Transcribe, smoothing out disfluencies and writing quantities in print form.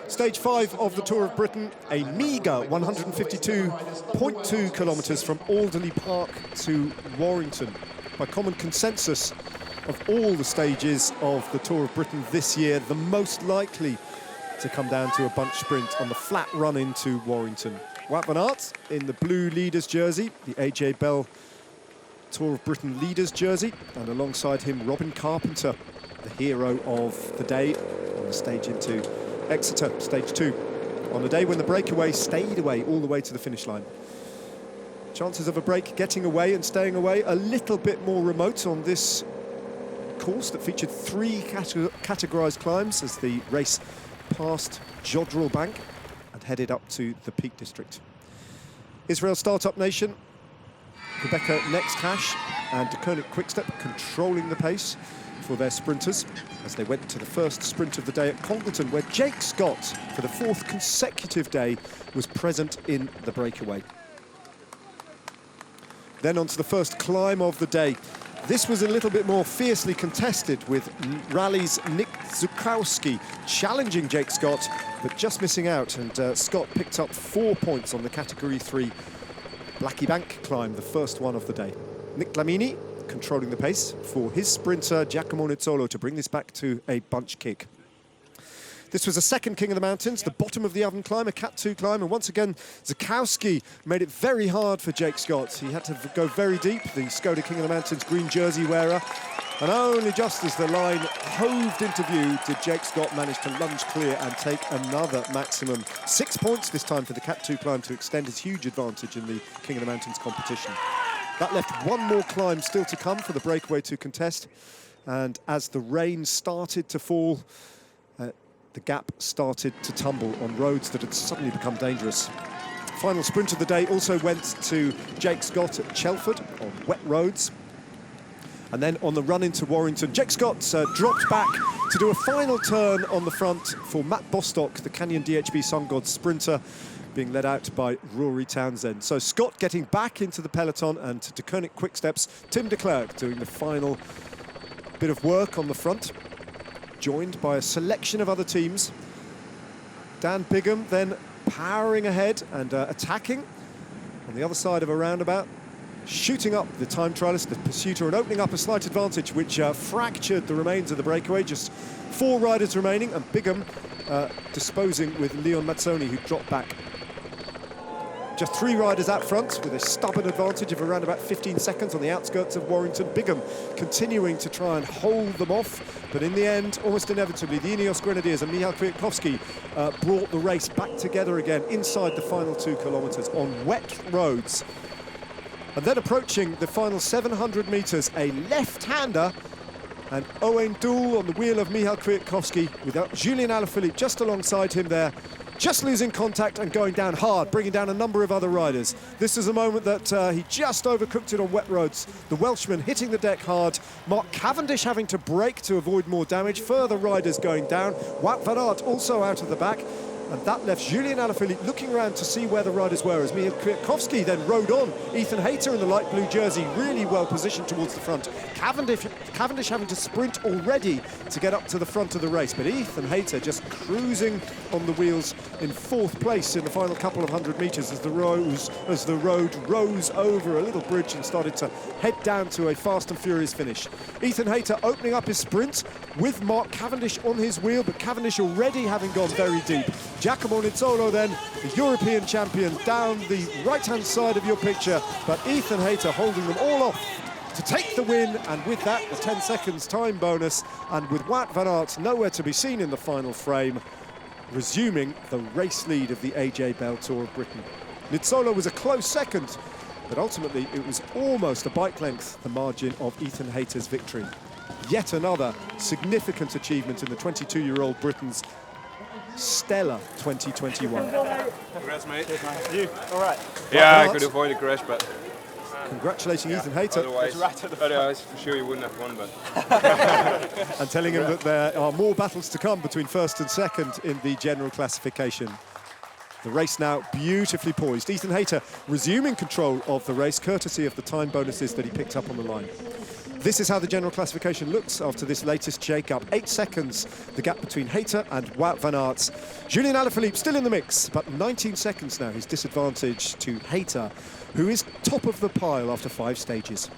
Stage 5 of the Tour of Britain, a meagre 152.2 kilometres from Alderley Park to Warrington. By common consensus of all the stages of the Tour of Britain this year, the most likely to come down to a bunch sprint on the flat run into Warrington. Wout van Aert in the blue leaders jersey, the AJ Bell Tour of Britain leaders jersey, and alongside him Robin Carpenter, the hero of the day on the stage into Exeter, stage 2, on a day when the breakaway stayed away all the way to the finish line. Chances of a break getting away and staying away a little bit more remote on this course that featured 3 categorised climbs as the race passed Jodrell Bank and headed up to the Peak District. Israel Startup Nation, Rebecca Next-Hash and De Koning Quickstep controlling the pace for their sprinters as they went to the first sprint of the day at Congleton, where Jake Scott, for the 4th consecutive day, was present in the breakaway. Then on to the first climb of the day. This was a little bit more fiercely contested, with Rally's Nick Zukowski challenging Jake Scott, but just missing out, and Scott picked up 4 points on the Category 3 Blackie Bank climb, the first one of the day. Nick Lamini controlling the pace for his sprinter Giacomo Nizzolo to bring this back to a bunch kick. This was a second King of the Mountains, the bottom of the oven climb, a Cat 2 climb, and once again Zukowski made it very hard for Jake Scott. He had to go very deep, the Skoda King of the Mountains green jersey wearer, and only just as the line hoved into view did Jake Scott manage to lunge clear and take another maximum 6 points this time for the Cat 2 climb to extend his huge advantage in the King of the Mountains competition. That left one more climb still to come for the breakaway to contest, and as the rain started to fall, the gap started to tumble on roads that had suddenly become dangerous. Final sprint of the day also went to Jake Scott at Chelford on wet roads. And then on the run into Warrington, Jake Scott dropped back to do a final turn on the front for Matt Bostock, the Canyon DHB Sun God sprinter, being led out by Rory Townsend. So Scott getting back into the peloton, and De Koning Quickstep's Tim de Klerk doing the final bit of work on the front, joined by a selection of other teams. Dan Bigham then powering ahead and attacking on the other side of a roundabout, shooting up the time trialist, the pursuiter, and opening up a slight advantage which fractured the remains of the breakaway. Just 4 riders remaining, and Bigham disposing with Leon Mazzoni, who dropped back. Just 3 riders out front with a stubborn advantage of around about 15 seconds on the outskirts of Warrington. Bigham continuing to try and hold them off, but in the end, almost inevitably, the Ineos Grenadiers and Michał Kwiatkowski brought the race back together again inside the final 2 kilometres on wet roads. And then approaching the final 700 metres, a left-hander, and Owain Doull on the wheel of Michał Kwiatkowski, without Julian Alaphilippe just alongside him there, just losing contact and going down hard, bringing down a number of other riders. This is a moment that he just overcooked it on wet roads. The Welshman hitting the deck hard, Mark Cavendish having to brake to avoid more damage, further riders going down, Wout van Aert also out of the back, and that left Julian Alaphilippe looking around to see where the riders were, as Michał Kwiatkowski then rode on. Ethan Hayter in the light blue jersey, really well positioned towards the front. Cavendish having to sprint already to get up to the front of the race, but Ethan Hayter just cruising on the wheels in 4th place in the final couple of 100 metres as the road rose over a little bridge and started to head down to a fast and furious finish. Ethan Hayter opening up his sprint with Mark Cavendish on his wheel, but Cavendish already having gone very deep. Giacomo Nizzolo then, the European champion, down the right-hand side of your picture, but Ethan Hayter holding them all off to take the win, and with that, the 10 seconds time bonus, and with Wout van Aert nowhere to be seen in the final frame, resuming the race lead of the AJ Bell Tour of Britain. Nizzolo was a close second, but ultimately it was almost a bike length the margin of Ethan Hayter's victory. Yet another significant achievement in the 22-year-old Britain's stellar 2021. Congrats, mate. You? All right. Yeah, I could avoid a crash, but... Congratulating Ethan Hayter. Otherwise, for sure you wouldn't have won, but... And telling him that there are more battles to come between first and second in the general classification. The race now beautifully poised. Ethan Hayter resuming control of the race, courtesy of the time bonuses that he picked up on the line. This is how the general classification looks after this latest shake-up. 8 seconds, the gap between Hayter and Wout van Aert. Julian Alaphilippe still in the mix, but 19 seconds now, his disadvantage to Hayter, who is top of the pile after 5 stages.